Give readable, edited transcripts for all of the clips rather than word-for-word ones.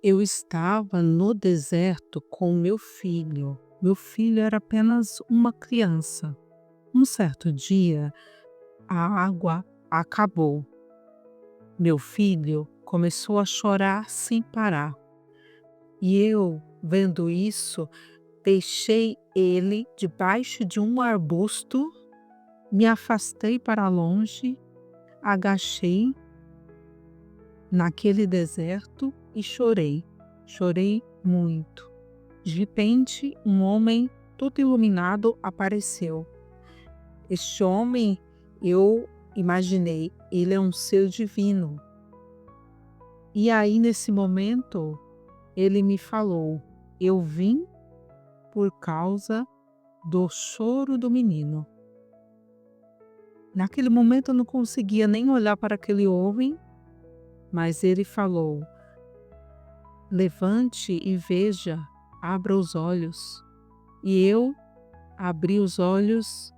Eu estava no deserto com meu filho. Meu filho era apenas uma criança. Um certo dia, a água acabou. Meu filho começou a chorar sem parar. E eu, vendo isso, deixei ele debaixo de um arbusto, me afastei para longe, agachei naquele deserto e chorei. Chorei muito. De repente, um homem todo iluminado apareceu. Este homem, eu imaginei, ele é um ser divino. E aí, nesse momento, ele me falou: eu vim por causa do choro do menino. Naquele momento, eu não conseguia nem olhar para aquele homem, mas ele falou: levante e veja, abra os olhos. E eu abri os olhos,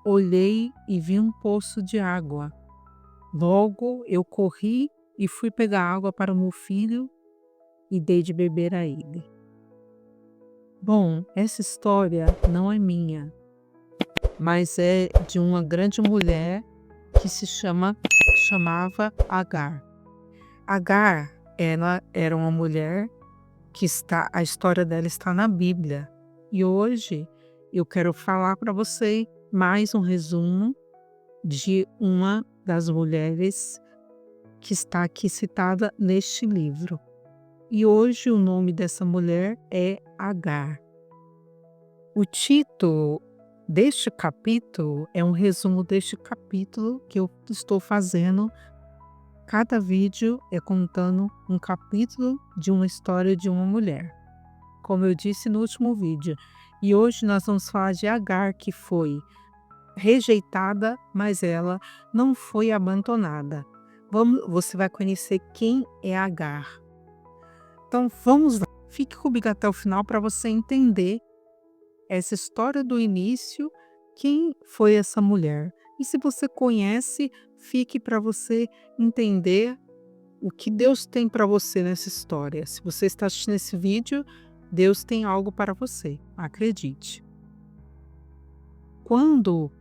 olhei e vi um poço de água. Logo eu corri e fui pegar água para o meu filho e dei de beber a ele. Bom, essa história não é minha, mas é de uma grande mulher que chamava Agar. Agar, ela era uma mulher que a história dela está na Bíblia. E hoje eu quero falar para você mais um resumo de uma das mulheres que está aqui citada neste livro. E hoje o nome dessa mulher é Agar. O título deste capítulo é um resumo deste capítulo que eu estou fazendo. Cada vídeo é contando um capítulo de uma história de uma mulher, como eu disse no último vídeo. E hoje nós vamos falar de Agar, que foi rejeitada, mas ela não foi abandonada. Você vai conhecer quem é Agar. Então vamos lá, fique comigo até o final para você entender essa história do início, quem foi essa mulher. E se você conhece, fique para você entender o que Deus tem para você nessa história. Se você está assistindo esse vídeo, Deus tem algo para você, acredite. Quando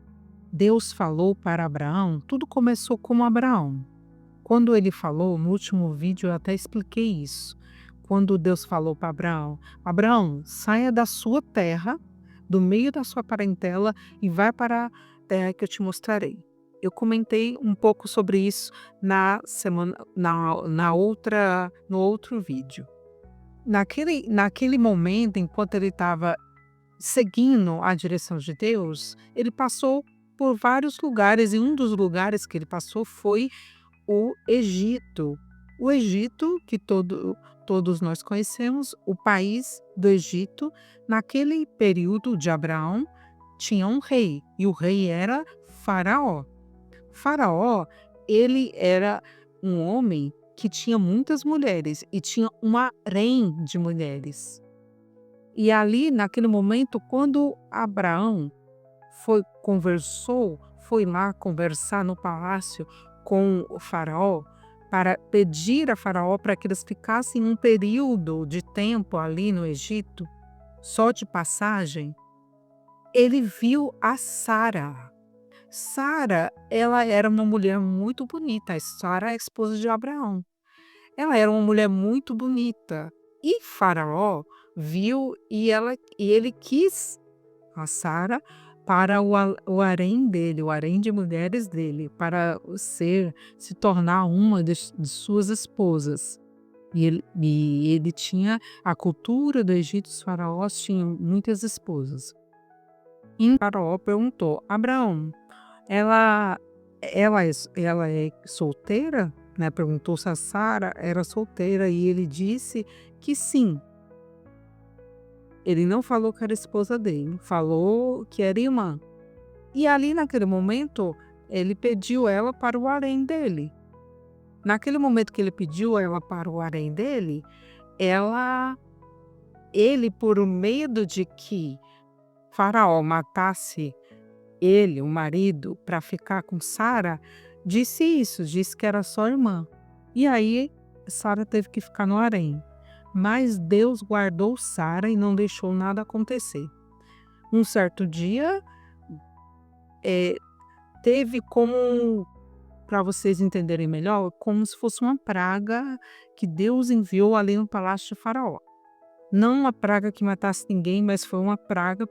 Deus falou para Abraão, tudo começou com Abraão. Quando ele falou, no último vídeo eu até expliquei isso. Quando Deus falou para Abraão: Abraão, saia da sua terra, do meio da sua parentela e vai para a terra que eu te mostrarei. Eu comentei um pouco sobre isso no outro vídeo. Naquele momento, enquanto ele estava seguindo a direção de Deus, ele passou por vários lugares e um dos lugares que ele passou foi o Egito. O Egito, que todos nós conhecemos, o país do Egito, naquele período de Abraão, tinha um rei, e o rei era Faraó. Faraó, ele era um homem que tinha muitas mulheres e tinha um harém de mulheres. E ali, naquele momento, quando Abraão foi lá conversar no palácio com o faraó, para pedir a faraó para que eles ficassem um período de tempo ali no Egito, só de passagem, ele viu a Sara. Sara, ela era uma mulher muito bonita. Sara é a esposa de Abraão. Ela era uma mulher muito bonita. E Faraó viu e ele quis a Sara para o harém dele, o harém de mulheres dele, para se tornar uma de suas esposas. E ele tinha a cultura do Egito, os faraós tinham muitas esposas. E Faraó perguntou: Abraão, ela é solteira? Né? Perguntou se a Sara era solteira e ele disse que sim. Ele não falou que era esposa dele, falou que era irmã. E ali naquele momento, ele pediu ela para o harém dele. Naquele momento que ele pediu ela para o harém dele, ele, por medo de que Faraó matasse ele, o marido, para ficar com Sara, disse que era só irmã. E aí Sara teve que ficar no harém. mas Deus guardou Sara e não deixou nada acontecer. Um certo dia, eh, teve como, para vocês entenderem melhor, como se fosse uma praga que Deus enviou ali no palácio de Faraó. Não uma praga que matasse ninguém, mas foi uma praga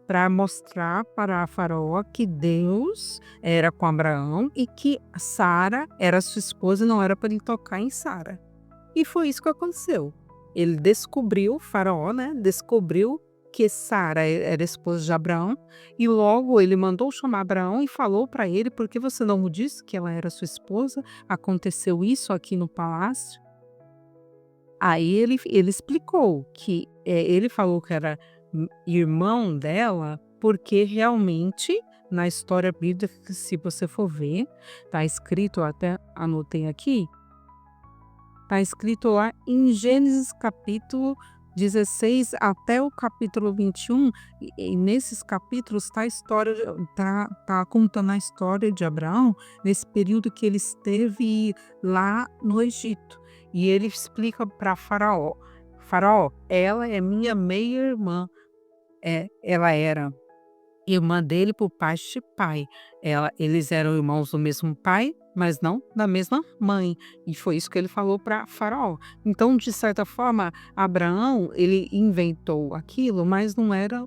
para mostrar para Faraó que Deus era com Abraão e que Sara era sua esposa e não era para ele tocar em Sara. E foi isso que aconteceu. Ele descobriu, Faraó, né, descobriu que Sara era esposa de Abraão e logo ele mandou chamar Abraão e falou para ele: por que você não me disse que ela era sua esposa? Aconteceu isso aqui no palácio. Aí ele explicou que, ele falou que era irmão dela, porque realmente na história bíblica, se você for ver, tá escrito, eu até anotei aqui, tá escrito lá em Gênesis capítulo 16 até o capítulo 21, e nesses capítulos tá a história tá contando a história de Abraão, nesse período que ele esteve lá no Egito. E ele explica para Faraó: "Faraó, ela é minha meia-irmã". Ela era irmã dele por parte de pai. Eles eram irmãos do mesmo pai, mas não da mesma mãe. E foi isso que ele falou para Faraó. Então, de certa forma, Abraão, ele inventou aquilo, mas não era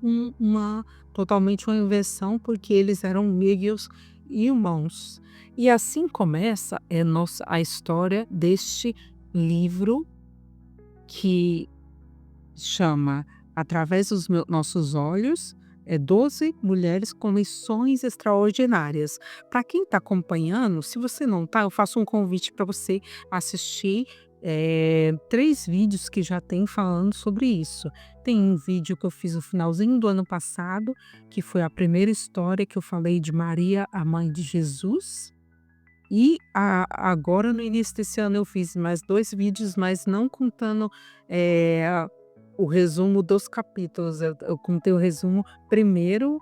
totalmente uma invenção, porque eles eram meios irmãos. E assim começa a história deste livro que chama Através dos Nossos Olhos, 12 mulheres com lições extraordinárias. Para quem está acompanhando, se você não está, eu faço um convite para você assistir 3 vídeos que já tem falando sobre isso. Tem um vídeo que eu fiz no finalzinho do ano passado, que foi a primeira história que eu falei de Maria, a mãe de Jesus. E agora, no início desse ano, eu fiz mais 2 vídeos, mas não contando o resumo dos capítulos. Eu contei o resumo primeiro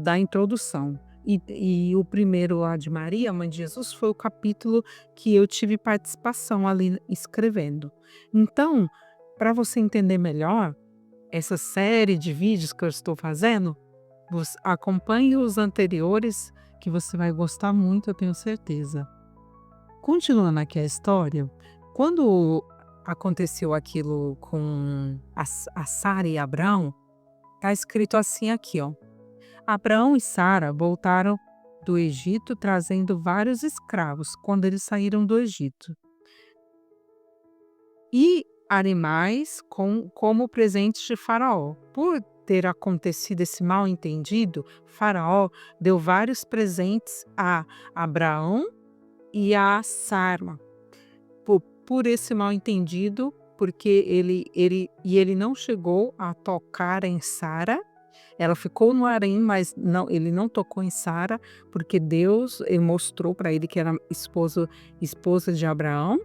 da introdução. E o primeiro lá de Maria, mãe de Jesus, foi o capítulo que eu tive participação ali escrevendo. Então, para você entender melhor essa série de vídeos que eu estou fazendo, acompanhe os anteriores, que você vai gostar muito, eu tenho certeza. Continuando aqui a história, quando aconteceu aquilo com a Sara e Abraão, tá escrito assim aqui, ó: Abraão e Sara voltaram do Egito trazendo vários escravos quando eles saíram do Egito, e animais como presentes de Faraó. Por ter acontecido esse mal-entendido, Faraó deu vários presentes a Abraão e a Sara. Por esse mal-entendido, porque ele não chegou a tocar em Sara, ela ficou no harém, mas ele não tocou em Sara, porque Deus mostrou para ele que era esposa de Abraão,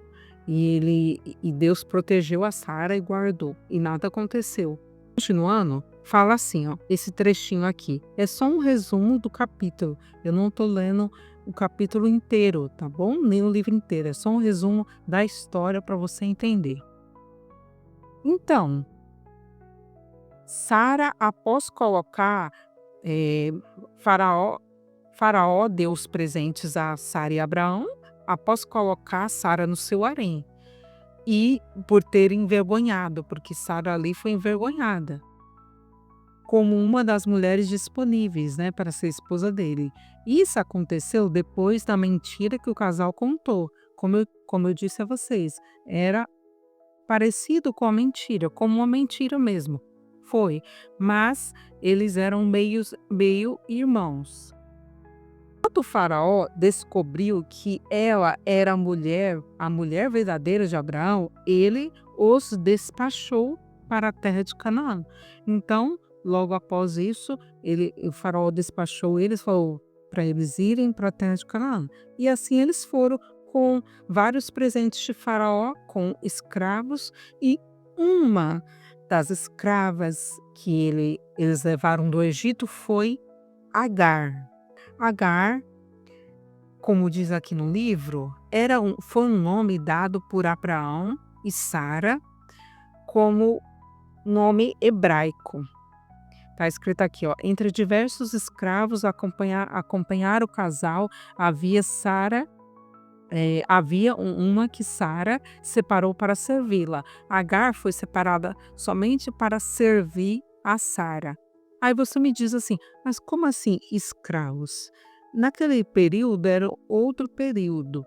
e Deus protegeu a Sara e guardou, e nada aconteceu. Continuando, fala assim, ó, esse trechinho aqui, é só um resumo do capítulo, eu não estou lendo o capítulo inteiro, tá bom? Nem o livro inteiro, é só um resumo da história para você entender. Então, Sara, após colocar, Faraó deu os presentes a Sara e Abraão, após colocar Sara no seu harém, e por ter envergonhado, porque Sara ali foi envergonhada, como uma das mulheres disponíveis, né, para ser esposa dele. Isso aconteceu depois da mentira que o casal contou. Como eu disse a vocês, era parecido com a mentira, como uma mentira mesmo. Foi, mas eles eram meio irmãos. Quando o faraó descobriu que ela era a mulher verdadeira de Abraão, ele os despachou para a terra de Canaã. Então, logo após isso, o faraó despachou eles, falou para eles irem para a terra de Canaã. E assim eles foram, com vários presentes de faraó, com escravos, e uma das escravas que eles levaram do Egito foi Agar. Agar, como diz aqui no livro, foi um nome dado por Abraão e Sara como nome hebraico. Está escrito aqui, ó, entre diversos escravos acompanhar o casal, havia Sara, havia uma que Sara separou para servi-la. Agar foi separada somente para servir a Sara. Aí você me diz assim, mas como assim escravos? Naquele período era outro período.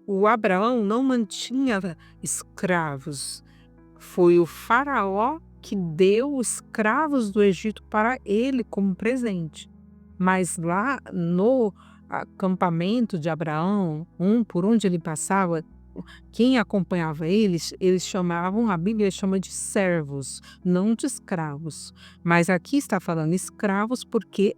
O Abraão não mantinha escravos. Foi o faraó que deu escravos do Egito para ele como presente. Mas lá no acampamento de Abraão, por onde ele passava, quem acompanhava eles chamavam, a Bíblia chama de servos, não de escravos. Mas aqui está falando escravos porque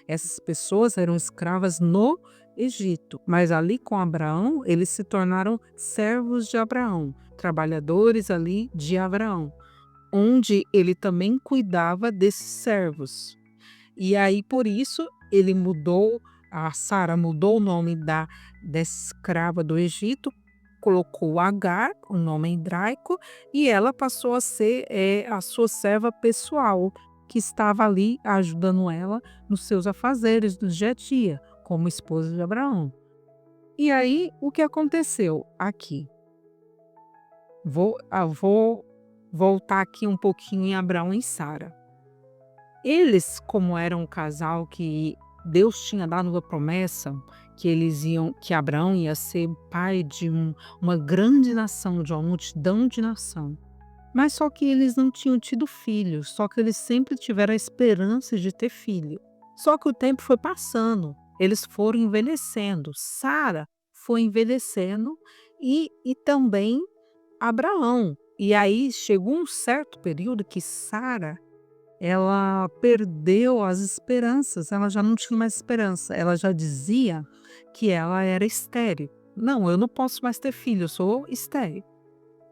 essas pessoas eram escravas no Egito. Mas ali com Abraão, eles se tornaram servos de Abraão, trabalhadores ali de Abraão, onde ele também cuidava desses servos. E aí, por isso, a Sara mudou o nome dessa escrava do Egito, colocou Agar, o nome hebraico, e ela passou a ser a sua serva pessoal, que estava ali ajudando ela nos seus afazeres do dia a dia, como esposa de Abraão. E aí, o que aconteceu aqui? Vou voltar aqui um pouquinho em Abraão e Sara. Eles, como eram um casal que Deus tinha dado uma promessa que Abraão ia ser pai de uma grande nação, de uma multidão de nação. Mas só que eles não tinham tido filhos, só que eles sempre tiveram a esperança de ter filho. Só que o tempo foi passando, eles foram envelhecendo. Sara foi envelhecendo e também Abraão. E aí chegou um certo período que Sara ela perdeu as esperanças, ela já não tinha mais esperança, ela já dizia que ela era estéril. Não, eu não posso mais ter filho, eu sou estéril.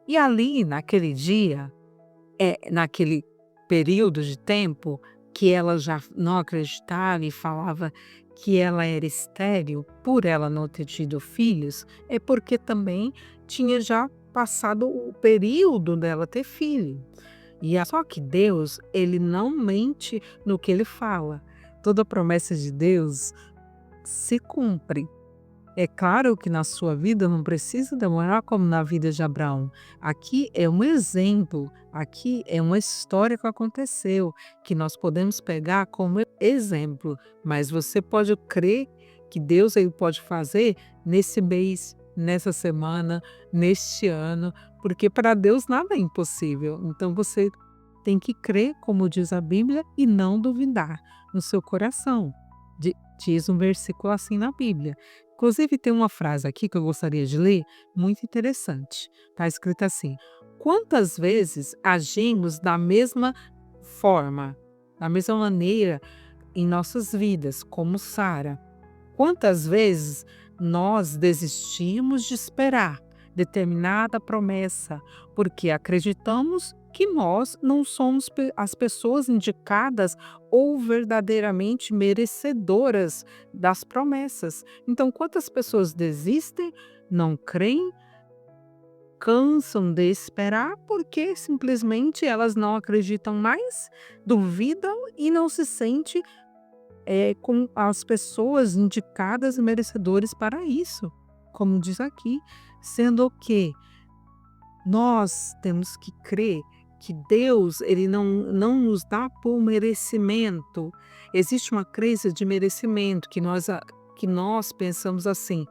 E ali, naquele dia, naquele período de tempo que ela já não acreditava e falava que ela era estéril por ela não ter tido filhos, é porque também tinha já passado o período dela ter filho. Só que Deus, ele não mente no que ele fala. Toda promessa de Deus se cumpre. É claro que na sua vida não precisa demorar como na vida de Abraão. Aqui é um exemplo, aqui é uma história que aconteceu, que nós podemos pegar como exemplo. Mas você pode crer que Deus ele pode fazer nesse mês, nessa semana, neste ano, porque para Deus nada é impossível. Então você tem que crer, como diz a Bíblia, e não duvidar no seu coração. Diz um versículo assim na Bíblia. Inclusive, tem uma frase aqui que eu gostaria de ler, muito interessante. Está escrito assim: quantas vezes agimos da mesma forma, da mesma maneira em nossas vidas, como Sara? Quantas vezes nós desistimos de esperar determinada promessa, porque acreditamos que nós não somos as pessoas indicadas ou verdadeiramente merecedoras das promessas. Então, quantas pessoas desistem, não creem, cansam de esperar porque simplesmente elas não acreditam mais, duvidam e não se sentem com as pessoas indicadas e merecedores para isso, como diz aqui, sendo que nós temos que crer que Deus ele não nos dá por merecimento. Existe uma crença de merecimento que nós pensamos assim,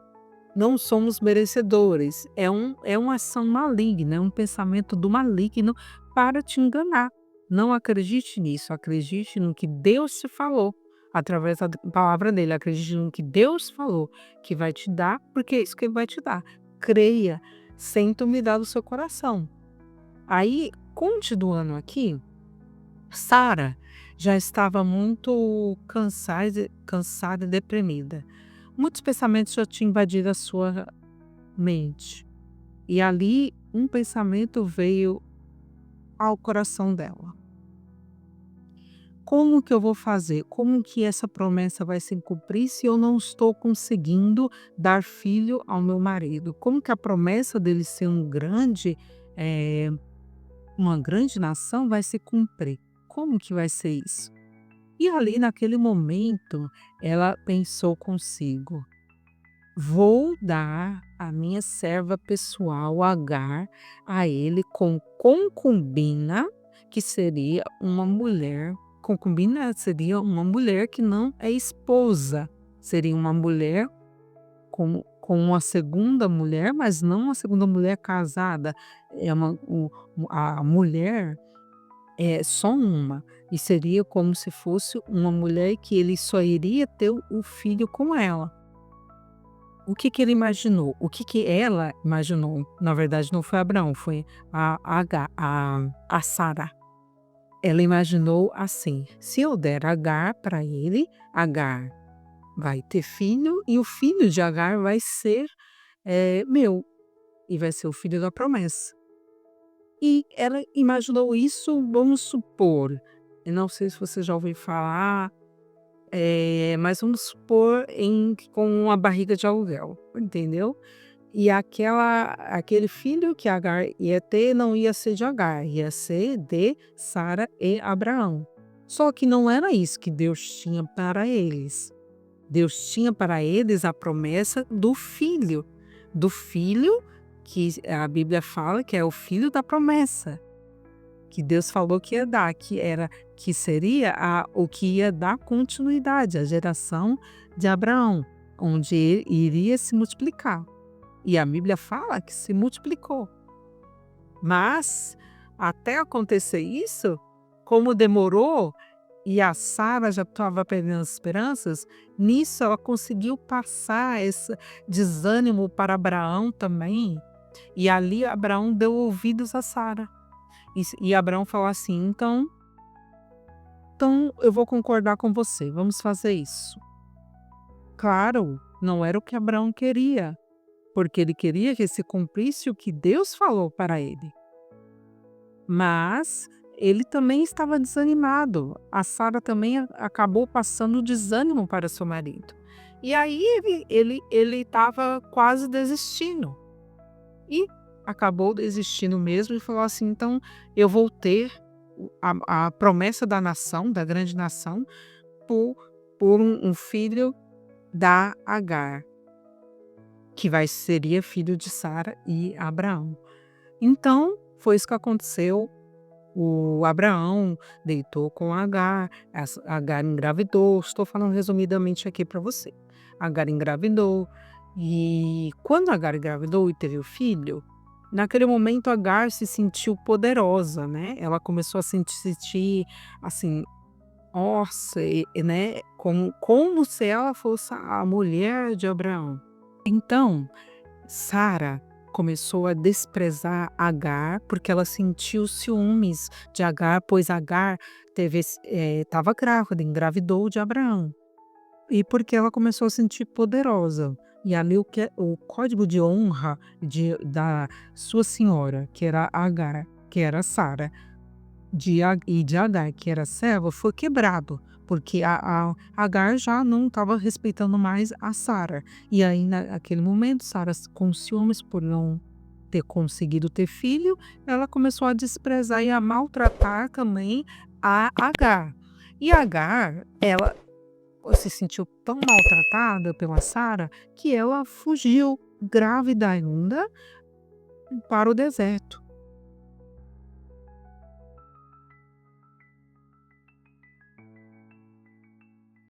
não somos merecedores. É uma ação maligna, é um pensamento do maligno para te enganar. Não acredite nisso, acredite no que Deus te falou através da palavra dele. Acredite no que Deus falou que vai te dar, porque é isso que ele vai te dar. Creia sem duvidar do seu coração. Aí, continuando aqui, Sara já estava muito cansada e deprimida. Muitos pensamentos já tinham invadido a sua mente. E ali um pensamento veio ao coração dela. como que eu vou fazer? Como que essa promessa vai se cumprir se eu não estou conseguindo dar filho ao meu marido? Como que a promessa dele ser eh, uma grande nação vai se cumprir? Como que vai ser isso? E ali naquele momento, ela pensou consigo: vou dar a minha serva pessoal Agar a ele com concubina, que seria uma mulher. Concubina seria uma mulher que não é esposa, seria uma mulher com uma segunda mulher, mas não uma segunda mulher casada. É a mulher é só uma, e seria como se fosse uma mulher que ele só iria ter o filho com ela. O que que ele imaginou? O que que ela imaginou? Na verdade não foi Abraão, foi a Sara. Ela imaginou assim: se eu der Agar para ele, Agar vai ter filho e o filho de Agar vai ser meu, e vai ser o filho da promessa. E ela imaginou isso, vamos supor, eu não sei se você já ouviu falar, mas vamos supor com uma barriga de aluguel, entendeu? E aquele filho que Agar ia ter não ia ser de Agar, ia ser de Sara e Abraão. Só que não era isso que Deus tinha para eles. Deus tinha para eles a promessa do filho que a Bíblia fala que é o filho da promessa, que Deus falou que ia dar, que seria o que ia dar continuidade à geração de Abraão, onde ele iria se multiplicar. E a Bíblia fala que se multiplicou. Mas até acontecer isso, como demorou e a Sara já estava perdendo as esperanças, nisso ela conseguiu passar esse desânimo para Abraão também. E ali Abraão deu ouvidos a Sara. E Abraão falou assim: então eu vou concordar com você, vamos fazer isso. Claro, não era o que Abraão queria, porque ele queria que se cumprisse o que Deus falou para ele. Mas ele também estava desanimado. A Sara também acabou passando desânimo para seu marido. E aí ele estava quase desistindo. E acabou desistindo mesmo e falou assim: então eu vou ter a promessa da nação, da grande nação, por um filho da Agar, que seria filho de Sara e Abraão. Então foi isso que aconteceu. O Abraão deitou com Agar, Agar engravidou. Estou falando resumidamente aqui para você. Agar engravidou, e quando Agar engravidou e teve o filho, naquele momento Agar se sentiu poderosa, né? Ela começou a se sentir assim, nossa, né? Como se ela fosse a mulher de Abraão. Então, Sara começou a desprezar Agar porque ela sentiu ciúmes de Agar, pois Agar estava grávida, engravidou de Abraão. E porque ela começou a sentir poderosa. E ali o código de honra da sua senhora, que era Agar, que era Sara, e de Agar, que era serva, foi quebrado, porque a Agar já não estava respeitando mais a Sara. E aí, naquele momento, Sara, com ciúmes por não ter conseguido ter filho, ela começou a desprezar e a maltratar também a Agar. E Agar, ela se sentiu tão maltratada pela Sara que ela fugiu, grávida ainda, para o deserto.